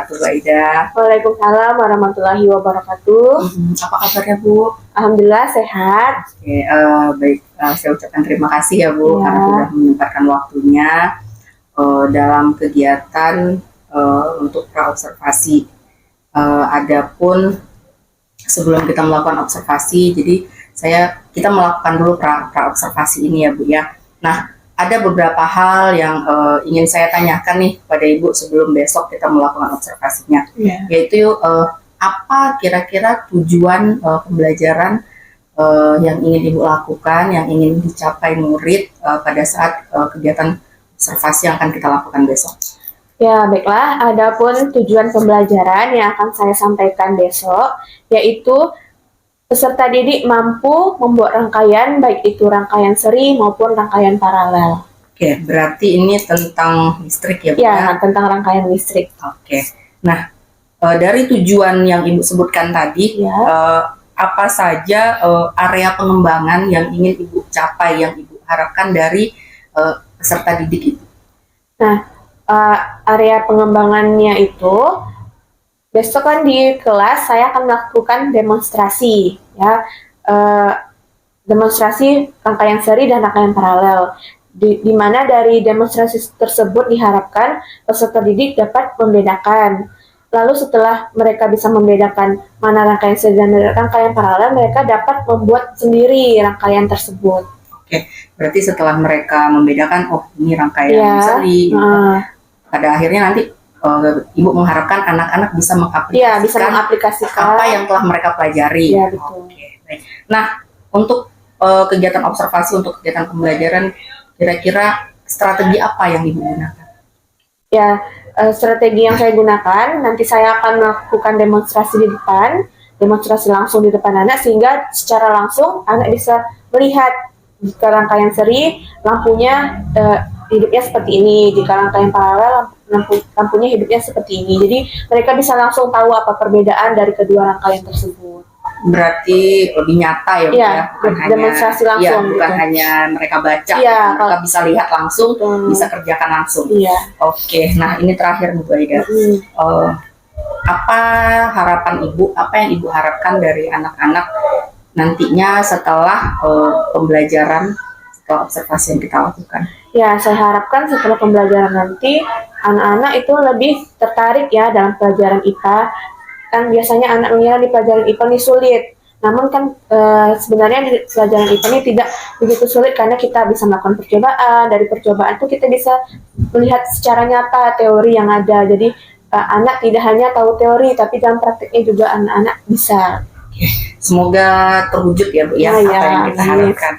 wabarakatuh, Bu Aida. Waalaikumsalam warahmatullahi wabarakatuh. Apa kabarnya, Bu? Alhamdulillah sehat. Oke, baik. Saya ucapkan terima kasih ya, Bu, Ya. karena sudah menyempatkan waktunya dalam kegiatan untuk praobservasi. Adapun sebelum kita melakukan observasi, jadi kita melakukan dulu praobservasi ini ya, Bu ya. Nah, ada beberapa hal yang ingin saya tanyakan nih pada Ibu sebelum besok kita melakukan observasinya, yaitu apa kira-kira tujuan pembelajaran yang ingin Ibu lakukan, yang ingin dicapai murid pada saat kegiatan observasi yang akan kita lakukan besok. Ya, baiklah. Adapun tujuan pembelajaran yang akan saya sampaikan besok, yaitu peserta didik mampu membuat rangkaian, baik itu rangkaian seri maupun rangkaian paralel. Oke, berarti ini tentang listrik ya, Bu? Ya, tentang rangkaian listrik. Oke. Nah, dari tujuan yang Ibu sebutkan tadi, apa saja area pengembangan yang ingin Ibu capai, yang Ibu harapkan dari peserta didik itu? Nah, area pengembangannya itu besok kan di kelas saya akan melakukan demonstrasi, ya, demonstrasi rangkaian seri dan rangkaian paralel. Di mana dari demonstrasi tersebut diharapkan peserta didik dapat membedakan. Lalu setelah mereka bisa membedakan mana rangkaian seri dan rangkaian paralel, mereka dapat membuat sendiri rangkaian tersebut. Oke, berarti setelah mereka membedakan, oh ini rangkaian seri, pada akhirnya nanti Ibu mengharapkan anak-anak bisa mengaplikasikan apa yang telah mereka pelajari. Ya, betul. Oke, baik. Nah, untuk kegiatan observasi, untuk kegiatan pembelajaran, kira-kira strategi apa yang Ibu gunakan? Ya, strategi yang saya gunakan, nanti saya akan melakukan demonstrasi di depan, demonstrasi langsung di depan anak, sehingga secara langsung anak bisa melihat jika rangkaian seri lampunya hidupnya seperti ini, jika rangkaian paralel lampunya hidupnya seperti ini. Jadi mereka bisa langsung tahu apa perbedaan dari kedua rangkaian tersebut. Berarti lebih nyata ya, Bu, ya? Bukan demonstrasi hanya, langsung. Bukan hanya mereka baca, mereka bisa lihat langsung, bisa kerjakan langsung. Oke, nah ini terakhir Bu Aida. Apa harapan Ibu, apa yang Ibu harapkan dari anak-anak nantinya setelah pembelajaran, setelah observasi yang kita lakukan? Ya, saya harapkan setelah pembelajaran nanti anak-anak itu lebih tertarik ya dalam pelajaran IPA. Kan biasanya anak mengira di pelajaran IPA ini sulit. Namun kan sebenarnya di pelajaran IPA ini tidak begitu sulit karena kita bisa melakukan percobaan. Dari percobaan itu kita bisa melihat secara nyata teori yang ada. Jadi anak tidak hanya tahu teori, tapi dalam praktiknya juga anak-anak bisa. Semoga terwujud ya, Bu, ya, apa yang kita harapkan.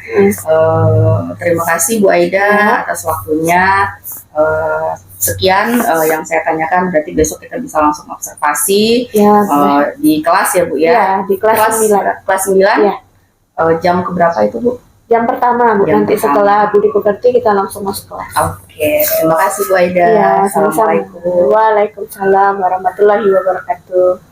Terima kasih Bu Aida atas waktunya. Sekian yang saya tanyakan, berarti besok kita bisa langsung observasi di kelas ya, Bu, ya? Di kelas 9. Kelas 9? Jam keberapa itu, Bu? Jam pertama, Bu. Nanti setelah Budi Pekerti kita langsung masuk kelas. Oke, terima kasih Bu Aida. Assalamualaikum. Waalaikumsalam warahmatullahi wabarakatuh.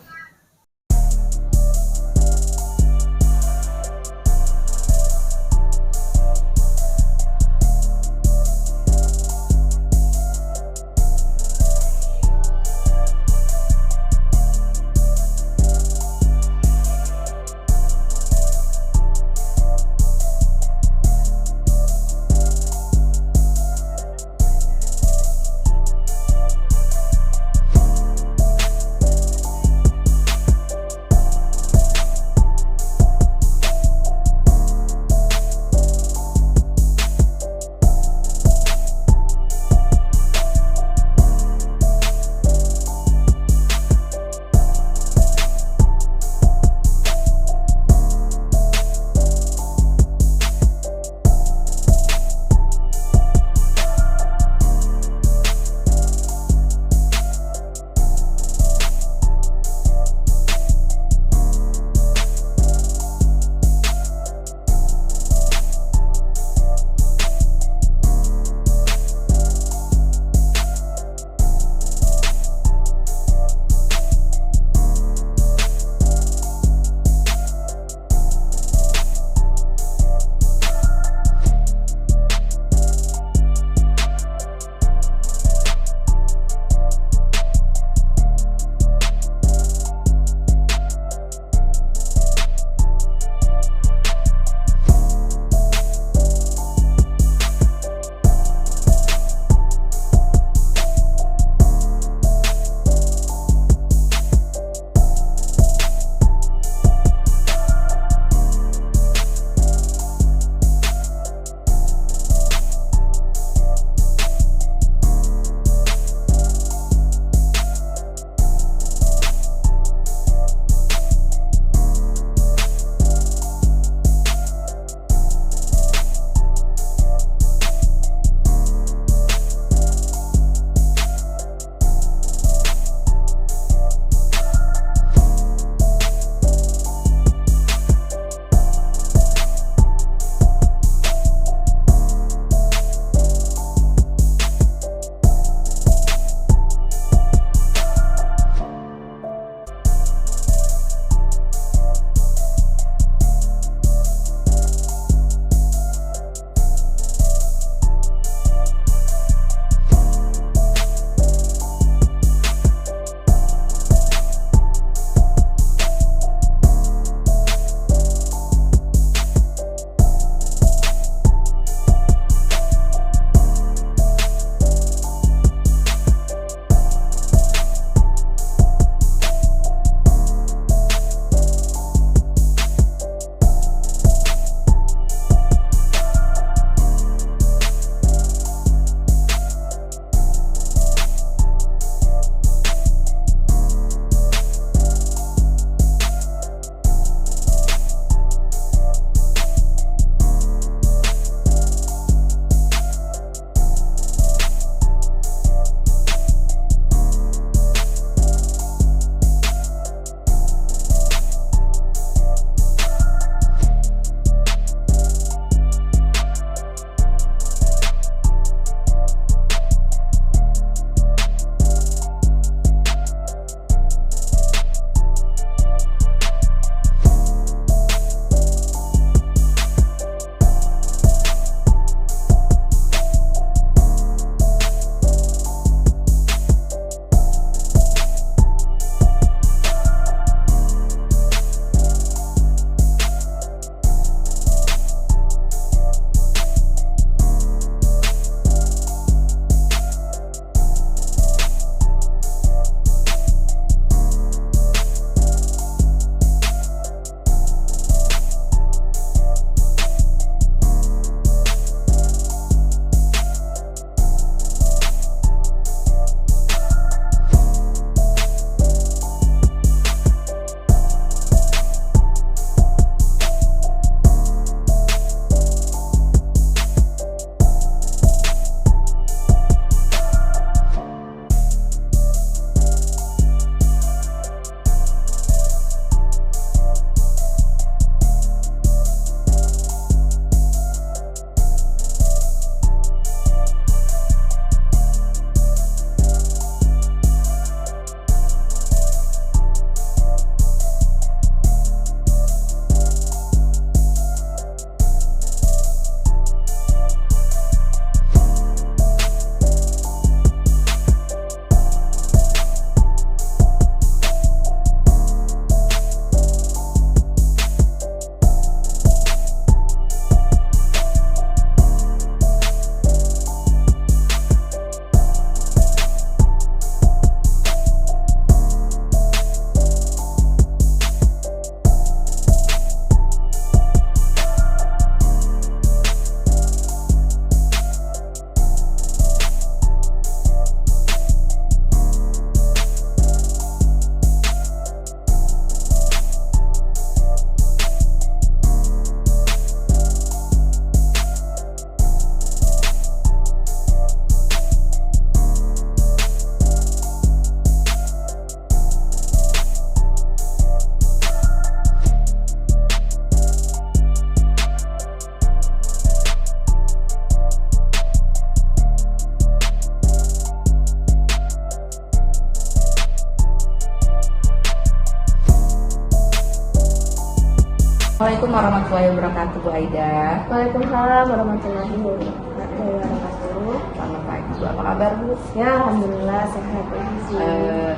Assalamualaikum warahmatullahi wabarakatuh, Bu Aida. Waalaikumsalam warahmatullahi wabarakatuh. Selamat pagi, Bu. Apa kabar, Bu? Ya, alhamdulillah sehat.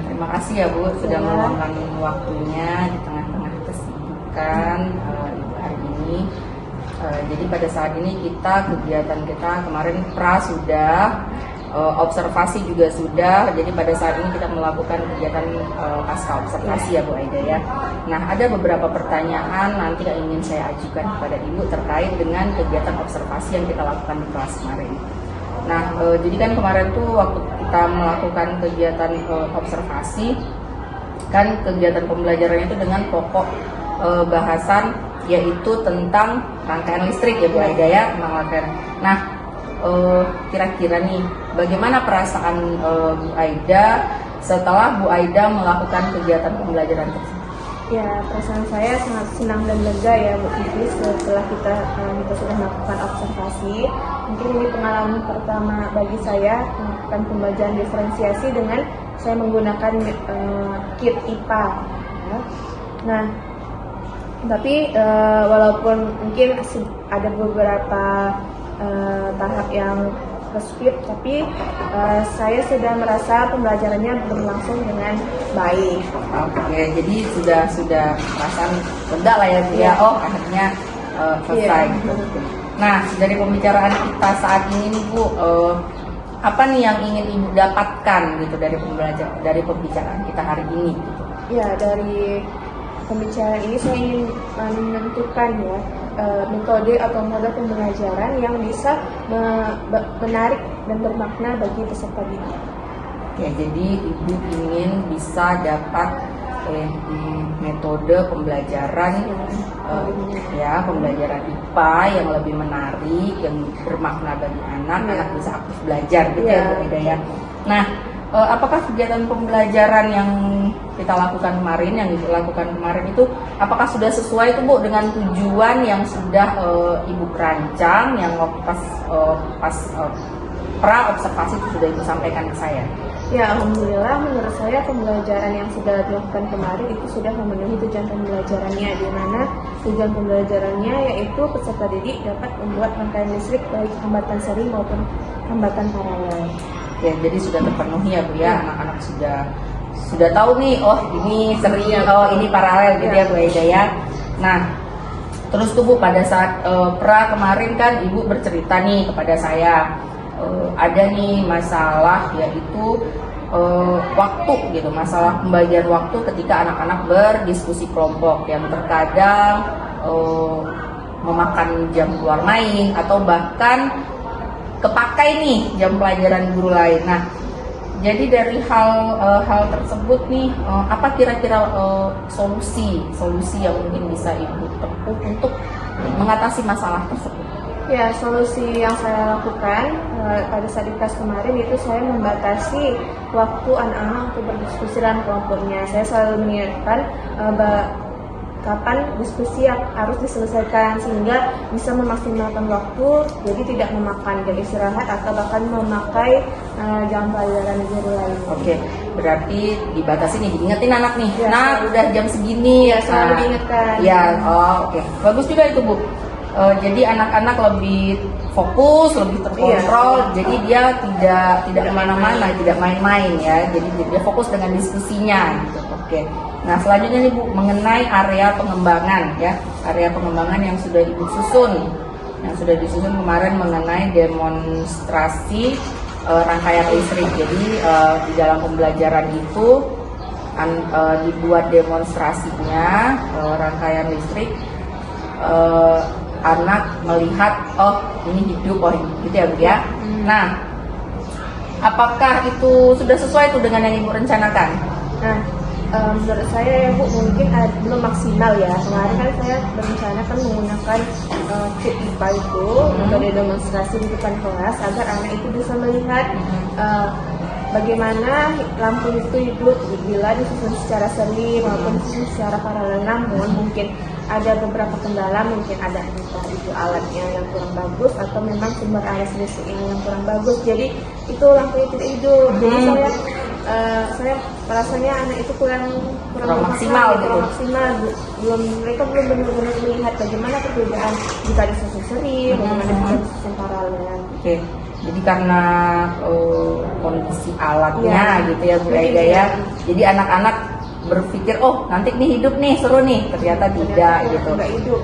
Terima kasih ya, Bu, sudah meluangkan waktunya di tengah-tengah kesibukan Ibu hari ini. Jadi pada saat ini kegiatan kita kemarin sudah, observasi juga sudah. Jadi pada saat ini kita melakukan kegiatan pasca observasi ya, Bu Aida ya. Nah, ada beberapa pertanyaan nanti yang ingin saya ajukan kepada Ibu terkait dengan kegiatan observasi yang kita lakukan di kelas kemarin. Nah, jadi kan kemarin tuh waktu kita melakukan kegiatan observasi, kan kegiatan pembelajarannya itu dengan pokok bahasan yaitu tentang rangkaian listrik ya, Bu Aida ya, tentang rangkaian. Nah, kira-kira nih, bagaimana perasaan Bu Aida setelah Bu Aida melakukan kegiatan pembelajaran tersebut? Ya, perasaan saya sangat senang dan lega ya, Bu Vivi, setelah kita sudah melakukan observasi. Mungkin ini pengalaman pertama bagi saya melakukan pembelajaran diferensiasi dengan saya menggunakan kit IPA. Ya. Nah, tapi walaupun mungkin ada beberapa tahap yang kesulitan, tapi saya sudah merasa pembelajarannya berlangsung dengan baik. Oke, jadi sudah perasaan lega lah ya, Bu ya. Oh, akhirnya selesai. Iya. Gitu. Nah, dari pembicaraan kita saat ini nih, Bu, apa nih yang ingin Ibu dapatkan gitu dari pembicaraan kita hari ini? Gitu. Ya, dari pembicaraan ini saya ingin menentukan ya metode atau model pembelajaran yang bisa menarik dan bermakna bagi peserta didik. Ya, jadi Ibu ingin bisa dapat metode pembelajaran pembelajaran IPA yang lebih menarik, yang bermakna bagi anak bisa aktif belajar gitu ya, Bu Aida ya. Nah, apakah kegiatan pembelajaran yang kita lakukan kemarin, yang dilakukan kemarin itu, apakah sudah sesuai itu, Bu, dengan tujuan yang sudah Ibu rancang, yang pas pra observasi itu sudah Ibu sampaikan ke saya? Ya, alhamdulillah menurut saya pembelajaran yang sudah dilakukan kemarin itu sudah memenuhi tujuan pembelajarannya, di mana tujuan pembelajarannya yaitu peserta didik dapat membuat rangkaian listrik baik hambatan seri maupun hambatan paralel. Ya, jadi sudah terpenuhi ya, Bu ya. Anak-anak sudah tahu nih, oh ini seri, oh ini paralel gitu ya, Bu Aida ya. Nah, terus tuh, Bu, pada saat pra kemarin kan Ibu bercerita nih kepada saya, ada nih masalah yaitu waktu gitu, masalah pembagian waktu ketika anak-anak berdiskusi kelompok yang terkadang memakan jam keluar main atau bahkan kepakai nih jam pelajaran guru lain. Nah, jadi dari hal tersebut nih, apa kira-kira solusi yang mungkin bisa Ibu tempuh untuk mengatasi masalah tersebut? Ya, solusi yang saya lakukan pada saat di kelas kemarin itu saya membatasi waktu anak-anak untuk berdiskusi dalam kelompoknya. Saya selalu mengingatkan kapan diskusi yang harus diselesaikan sehingga bisa memaksimalkan waktu, jadi tidak memakan jam istirahat atau bahkan memakai jam pelajaran guru lain. Oke, berarti dibatasi nih, diingetin anak nih, nah udah jam segini. Ya, selalu diingatkan. Ya, oke. Bagus juga itu, Bu. Jadi anak-anak lebih fokus, lebih terkontrol, jadi dia tidak kemana-mana, tidak main-main ya. Jadi dia fokus dengan diskusinya gitu. Oke. Nah, selanjutnya nih, Bu, mengenai area pengembangan ya, area pengembangan yang sudah Ibu susun, yang sudah disusun kemarin mengenai demonstrasi rangkaian listrik. Jadi di dalam pembelajaran itu dibuat demonstrasinya rangkaian listrik. Anak melihat, oh ini hidup, oh gitu ya, Bu ya. Nah, apakah itu sudah sesuai tuh dengan yang Ibu rencanakan? Nah, menurut saya ya, Bu, mungkin belum maksimal ya. Kemarin kan saya berencana kan menggunakan kit IPA itu metode demonstrasi di depan kelas agar anak itu bisa melihat bagaimana lampu itu hidup bila disusun secara seri maupun secara paralel. Namun mungkin ada beberapa kendala, mungkin ada entah itu alatnya yang kurang bagus atau memang sumber arus listriknya yang kurang bagus, jadi itu lampunya tidak hidup. Jadi saya saya merasanya anak itu kurang Kurang maksimal gitu. kurang maksimal. Mereka belum benar-benar melihat bagaimana perbedaan jika ada seri, bagaimana proses yang paralel. Oke. Jadi karena kondisi alatnya Iya. gitu ya Bu Aida ya. Jadi anak-anak berpikir oh nanti nih hidup nih seru nih, ternyata tidak gitu. Nggak hidup.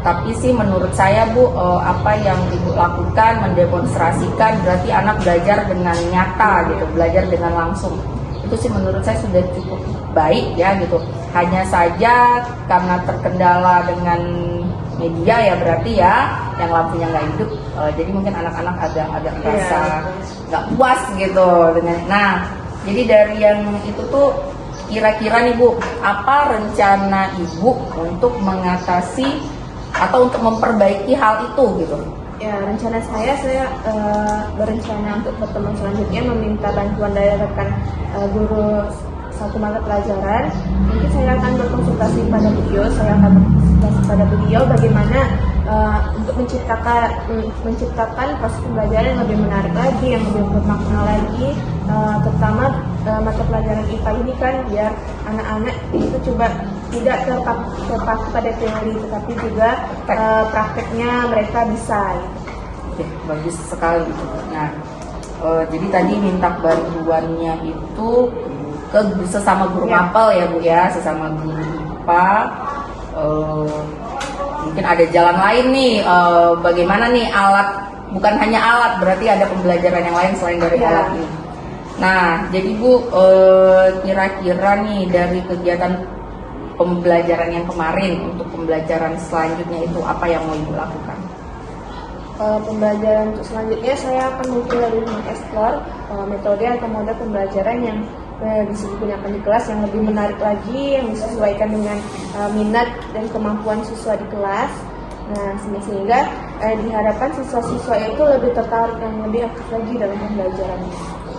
Tapi sih menurut saya Bu, apa yang Ibu lakukan mendemonstrasikan berarti anak belajar dengan nyata gitu, belajar dengan langsung. Itu sih menurut saya sudah cukup baik ya gitu. Hanya saja karena terkendala dengan media ya berarti ya yang lampunya nggak hidup, jadi mungkin anak-anak agak merasa nggak puas gitu dengan. Nah, jadi dari yang itu tuh kira-kira nih Bu, apa rencana Ibu untuk mengatasi atau untuk memperbaiki hal itu gitu? Ya, rencana saya berencana untuk pertemuan selanjutnya meminta bantuan dari rekan guru satu mata pelajaran. Mungkin saya akan berkonsultasi pada beliau, bagaimana untuk menciptakan proses pembelajaran yang lebih menarik lagi, yang lebih bermakna lagi, terutama mata pelajaran IPA ini kan biar anak-anak itu coba tidak terpaku pada teori, tetapi juga prakteknya mereka bisa. Oke, bagus sekali itu. Nah, jadi tadi minta bantuannya itu ke sesama guru mapel ya Bu ya, sesama guru IPA. Mungkin ada jalan lain nih, bagaimana nih alat, bukan hanya alat, berarti ada pembelajaran yang lain selain dari alat ini. Nah, jadi Bu, kira-kira nih dari kegiatan pembelajaran yang kemarin untuk pembelajaran selanjutnya itu apa yang mau Ibu lakukan? Pembelajaran untuk selanjutnya saya akan mungkin lebih mengeksplor metode atau mode pembelajaran yang bisa digunakan di kelas yang lebih menarik lagi, yang disesuaikan dengan minat dan kemampuan siswa di kelas. Nah, sehingga diharapkan siswa-siswa itu lebih tertarik dan lebih aktif lagi dalam pembelajarannya.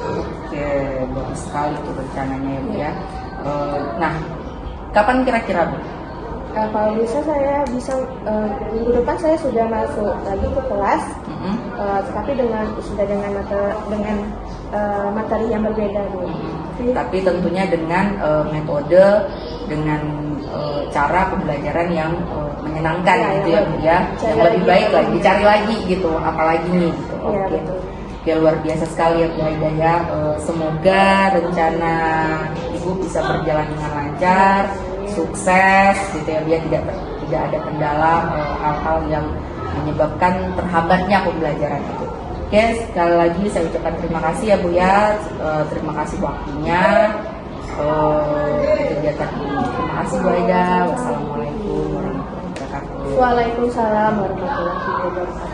Oke, bagus sekali tuh rencananya ya Bu ya. Nah, kapan kira-kira Bu? Kalau bisa saya minggu depan saya sudah masuk lagi ke kelas, tapi dengan materi yang berbeda Bu. Tapi tentunya dengan metode, dengan cara pembelajaran yang menyenangkan Ya, gitu ya Bu ya, yang lebih baik lagi, dicari lagi gitu, apalagi nih gitu. Ya, Oke. betul. Ya luar biasa sekali ya Bu Aida ya. Semoga rencana Ibu bisa berjalan dengan lancar, sukses gitu ya, biar tidak ada kendala hal-hal yang menyebabkan terhambatnya pembelajaran itu. Oke, sekali lagi saya ucapkan terima kasih ya Bu ya, terima kasih waktunya di kegiatan ini. Terima kasih Bu Aida. Wassalamualaikum warahmatullahi wabarakatuh. Waalaikumsalam warahmatullahi wabarakatuh.